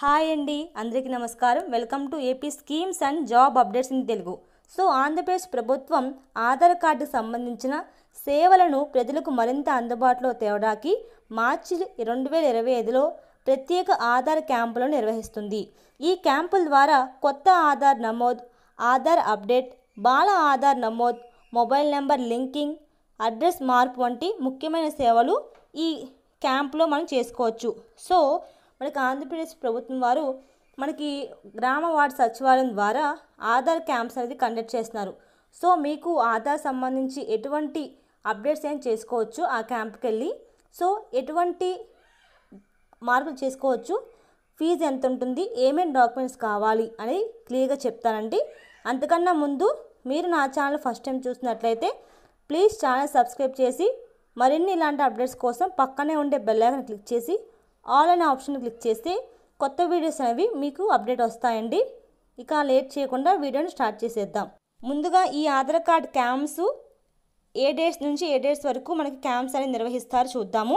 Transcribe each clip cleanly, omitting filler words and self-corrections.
Hi అండి, అందరికీ నమస్కారం. Welcome to AP schemes and job updates in Telugu. So Andhra Pradesh ప్రభుత్వం ఆధార్ కార్డుకు సంబంధించిన సేవలను ప్రజలకు మరింత అందుబాటులో తేవడానికి మార్చి 2025లో ప్రత్యేక ఆధార్ క్యాంపులను నిర్వహిస్తుంది. ఈ క్యాంపుల ద్వారా కొత్త ఆధార్ నమోదు, ఆధార్ అప్డేట్, బాల ఆధార్ నమోదు, మొబైల్ నెంబర్ లింకింగ్, అడ్రస్ మార్పు వంటి ముఖ్యమైన సేవలు ఈ క్యాంపులో మనం చేసుకోవచ్చు. సో మనకి ఆంధ్రప్రదేశ్ ప్రభుత్వం వారు మనకి గ్రామ వార్డు సచివాలయం ద్వారా ఆధార్ క్యాంప్స్ అనేది కండక్ట్ చేస్తున్నారు. సో మీకు ఆధార్ సంబంధించి ఎటువంటి అప్డేట్స్ ఏం చేసుకోవచ్చు ఆ క్యాంప్కి వెళ్ళి. సో ఎటువంటి మార్పులు చేసుకోవచ్చు, ఫీజు ఎంత ఉంటుంది, ఏమేమి డాక్యుమెంట్స్ కావాలి అనేది క్లియర్గా చెప్తానండి. అంతకన్నా ముందు మీరు నా ఛానల్ ఫస్ట్ టైం చూసినట్లయితే ప్లీజ్ ఛానల్ సబ్స్క్రైబ్ చేసి మరిన్ని ఇలాంటి అప్డేట్స్ కోసం పక్కనే ఉండే బెల్ ఐకాన్ క్లిక్ చేసి ఆల్ అనే ఆప్షన్ క్లిక్ చేస్తే కొత్త వీడియోస్ అనేవి మీకు అప్డేట్ వస్తాయండి. ఇక లేట్ చేయకుండా వీడియోని స్టార్ట్ చేసేద్దాం. ముందుగా ఈ ఆధార్ కార్డ్ క్యాంప్స్ ఏ డేట్స్ నుంచి ఏ డేట్స్ వరకు మనకి క్యాంప్స్ అనేది నిర్వహిస్తారు చూద్దాము.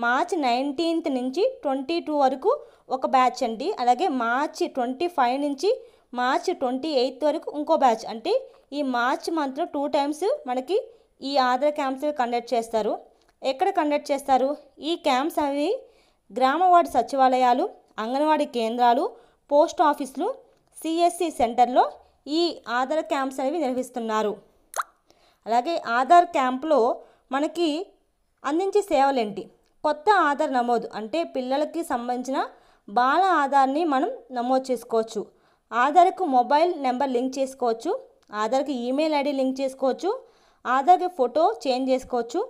మార్చి 19 నుంచి 22 వరకు ఒక బ్యాచ్ అండి. అలాగే మార్చి 25 నుంచి మార్చి 28 వరకు ఇంకో బ్యాచ్. అంటే ఈ మార్చి మంత్లో 2 టైమ్స్ మనకి ఈ ఆధార్ క్యాంప్స్ కండక్ట్ చేస్తారు. ఎక్కడ కండక్ట్ చేస్తారు? ఈ క్యాంప్స్ అవి గ్రామ వార్డు సచివాలయాలు, అంగన్వాడీ కేంద్రాలు, పోస్ట్ ఆఫీసులు, సిఎస్సి సెంటర్లో ఈ ఆధార్ క్యాంప్స్ అనేవి నిర్వహిస్తున్నారు. అలాగే ఆధార్ క్యాంప్లో మనకి అందించే సేవలేంటి? కొత్త ఆధార్ నమోదు, అంటే పిల్లలకి సంబంధించిన బాల ఆధార్ని మనం నమోదు చేసుకోవచ్చు. ఆధార్కు మొబైల్ నెంబర్ లింక్ చేసుకోవచ్చు, ఆధార్కి ఈమెయిల్ ఐడి లింక్ చేసుకోవచ్చు, ఆధార్కి ఫోటో చేంజ్ చేసుకోవచ్చు,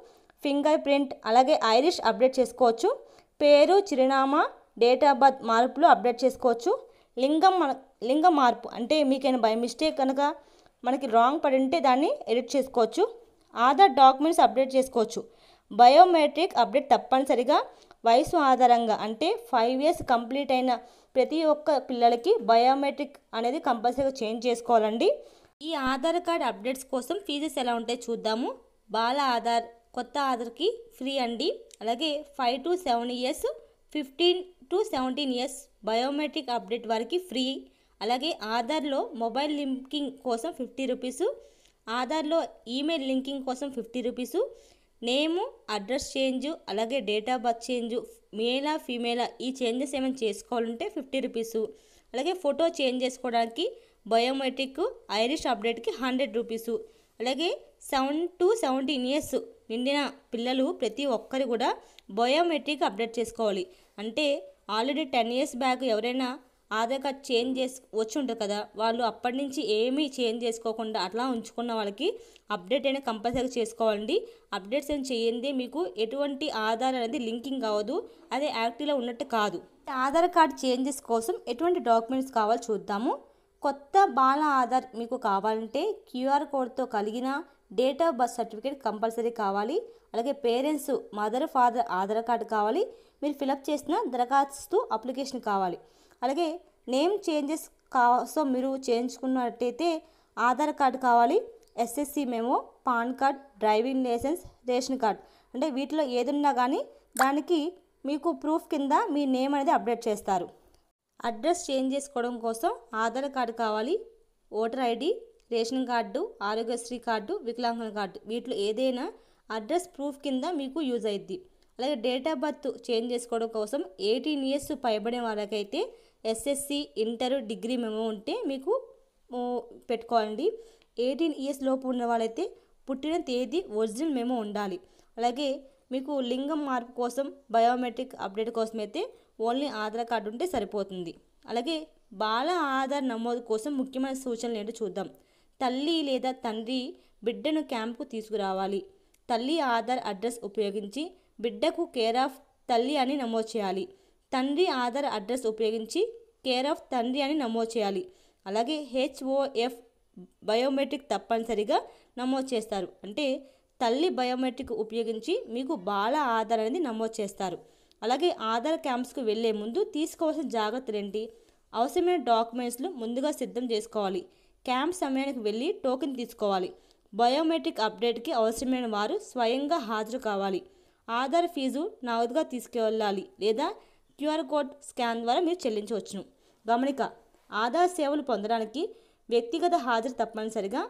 ఫింగర్ ప్రింట్, అలాగే ఐరిష్ అప్డేట్ చేసుకోవచ్చు, పేరు, చిరునామా, డేట్ ఆఫ్ బర్త్ మార్పులు అప్డేట్ చేసుకోవచ్చు. లింగ మార్పు, అంటే మీకైనా బై మిస్టేక్ కనుక మనకి రాంగ్ పడి ఉంటే దాన్ని ఎడిట్ చేసుకోవచ్చు. ఆధార్ డాక్యుమెంట్స్ అప్డేట్ చేసుకోవచ్చు. బయోమెట్రిక్ అప్డేట్ తప్పనిసరిగా వయసు ఆధారంగా, అంటే 5 years కంప్లీట్ అయిన ప్రతి ఒక్క పిల్లలకి బయోమెట్రిక్ అనేది కంపల్సరీగా చేంజ్ చేసుకోవాలండి. ఈ ఆధార్ కార్డ్ అప్డేట్స్ కోసం ఫీజెస్ ఎలా ఉంటాయి చూద్దాము. బాల ఆధార్, కొత్త ఆధార్కి ఫ్రీ అండి. అలాగే 5 to 7 years, 15 to 17 years biometric update వారికి ఫ్రీ. అలాగే ఆధార్లో మొబైల్ లింకింగ్ కోసం 50 రూపీసు, ఆధార్లో ఈమెయిల్ లింకింగ్ కోసం 50 రూపీసు, నేము, అడ్రస్ చేంజ్, అలాగే డేట్ ఆఫ్ బర్త్ చేంజ్, మేలా ఫీమేలా ఈ చేంజెస్ ఏమైనా చేసుకోవాలంటే 50 రూపీసు. అలాగే ఫోటో చేంజ్ చేసుకోవడానికి బయోమెట్రిక్, ఐరిష్ అప్డేట్కి 100 రూపీసు. అలాగే 7 to 17 years నిండిన పిల్లలు ప్రతి ఒక్కరు కూడా బయోమెట్రిక్ అప్డేట్ చేసుకోవాలి. అంటే ఆల్రెడీ 10 years బ్యాక్ ఎవరైనా ఆధార్ కార్డ్ చేంజ్ వచ్చి ఉంటుంది కదా, వాళ్ళు అప్పటి నుంచి ఏమీ చేంజ్ చేసుకోకుండా అట్లా ఉంచుకున్న వాళ్ళకి అప్డేట్ అయినా కంపల్సరీ చేసుకోవాలండి. అప్డేట్స్ ఏం చేయండి మీకు ఎటువంటి ఆధార్ అనేది లింకింగ్ అవ్వదు, అదే యాక్టివ్లో ఉన్నట్టు కాదు. ఆధార్ కార్డ్ చేంజెస్ కోసం ఎటువంటి డాక్యుమెంట్స్ కావాలో చూద్దాము. కొత్త బాల ఆధార్ మీకు కావాలంటే క్యూఆర్ కోడ్తో కలిగిన date of birth certificate compulsory కావాలి. అలాగే parents, mother, father Aadhaar card కావాలి. మీరు ఫిలప్ చేసిన దరఖాస్తు అప్లికేషన్ కావాలి. అలాగే నేమ్ చేంజెస్ కోసం మీరు చేయించుకున్నట్టయితే ఆధార్ కార్డు కావాలి, SSC memo, PAN card, driving licence, ration card. అంటే వీటిలో ఏదున్నా కానీ దానికి మీకు ప్రూఫ్ కింద మీ నేమ్ అనేది అప్డేట్ చేస్తారు. అడ్రస్ చేంజ్ చేసుకోవడం కోసం ఆధార్ కార్డు కావాలి, voter ID, ration card, Aarogyasri card, వికలాంగుల కార్డు. వీటిలో ఏదైనా అడ్రస్ ప్రూఫ్ కింద మీకు యూజ్ అయ్యిద్ది. అలాగే డేట్ ఆఫ్ బర్త్ చేంజ్ చేసుకోవడం కోసం 18 years పైబడిన వాళ్ళకైతే ఎస్ఎస్సి, ఇంటర్, డిగ్రీ మెమో ఉంటే మీకు పెట్టుకోవాలండి. 18 years లోపు ఉన్న వాళ్ళైతే పుట్టిన తేదీ ఒరిజినల్ మెమో ఉండాలి. అలాగే మీకు లింగం మార్పు కోసం, బయోమెట్రిక్ అప్డేట్ కోసం అయితే ఓన్లీ ఆధార్ కార్డు ఉంటే సరిపోతుంది. అలాగే బాల ఆధార్ నమోదు కోసం ముఖ్యమైన సూచనలు ఏంటో చూద్దాం. తల్లి లేదా తండ్రి బిడ్డను క్యాంప్కు తీసుకురావాలి. తల్లి ఆధార్ అడ్రస్ ఉపయోగించి బిడ్డకు కేర్ ఆఫ్ తల్లి అని నమోదు చేయాలి. తండ్రి ఆధార్ అడ్రస్ ఉపయోగించి కేర్ ఆఫ్ తండ్రి అని నమోదు చేయాలి. అలాగే HOF బయోమెట్రిక్ తప్పనిసరిగా నమోదు చేస్తారు. అంటే తల్లి బయోమెట్రిక్ ఉపయోగించి మీకు బాల ఆధార్ అనేది నమోదు చేస్తారు. అలాగే ఆధార్ క్యాంప్స్కి వెళ్ళే ముందు తీసుకోవాల్సిన జాగ్రత్తలు ఏంటి? అవసరమైన డాక్యుమెంట్స్లు ముందుగా సిద్ధం చేసుకోవాలి. క్యాంప్ సమయానికి వెళ్ళి టోకెన్ తీసుకోవాలి. బయోమెట్రిక్ అప్డేట్కి అవసరమైన వారు స్వయంగా హాజరు కావాలి. ఆధార్ ఫీజు నగదుగా తీసుకువెళ్ళాలి లేదా క్యూఆర్ కోడ్ స్కాన్ ద్వారా మీరు చెల్లించవచ్చును. గమనిక, ఆధార్ సేవలు పొందడానికి వ్యక్తిగత హాజరు తప్పనిసరిగా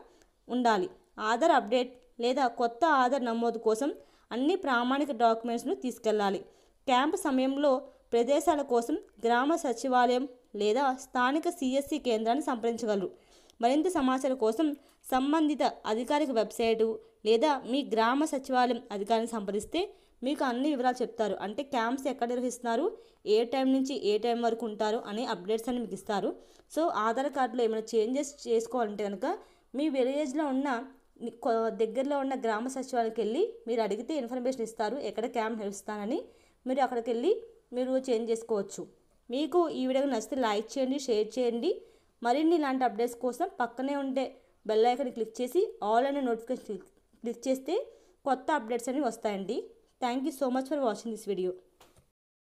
ఉండాలి. ఆధార్ అప్డేట్ లేదా కొత్త ఆధార్ నమోదు కోసం అన్ని ప్రామాణిక డాక్యుమెంట్స్ను తీసుకెళ్లాలి. క్యాంపు సమయంలో ప్రదేశాల కోసం గ్రామ సచివాలయం లేదా స్థానిక సిఎస్సి కేంద్రాన్ని సంప్రదించగలరు. మరింత సమాచారం కోసం సంబంధిత అధికారిక వెబ్సైటు లేదా మీ గ్రామ సచివాలయం అధికారిని సంప్రదిస్తే మీకు అన్ని వివరాలు చెప్తారు. అంటే క్యాంప్స్ ఎక్కడ నిర్వహిస్తున్నారు, ఏ టైం నుంచి ఏ టైం వరకు ఉంటారు అనే అప్డేట్స్ అని మీకు ఇస్తారు. సో ఆధార్ కార్డులో ఏమైనా చేంజెస్ చేసుకోవాలంటే కనుక మీ విలేజ్లో ఉన్న దగ్గరలో ఉన్న గ్రామ సచివాలయానికి వెళ్ళి మీరు అడిగితే ఇన్ఫర్మేషన్ ఇస్తారు, ఎక్కడ క్యాంప్ నిర్వహిస్తానని. మీరు అక్కడికి వెళ్ళి మీరు చేంజ్ చేసుకోవచ్చు. మీకు ఈ వీడియో నచ్చితే లైక్ చేయండి, షేర్ చేయండి. మరిన్ని ఇలాంటి అప్డేట్స్ కోసం పక్కనే ఉండే బెల్ ఐకాన్ని క్లిక్ చేసి ఆల్ అనే నోటిఫికేషన్ క్లిక్ చేస్తే కొత్త అప్డేట్స్ అనేవి వస్తాయండి. Thank you so much for watching this video.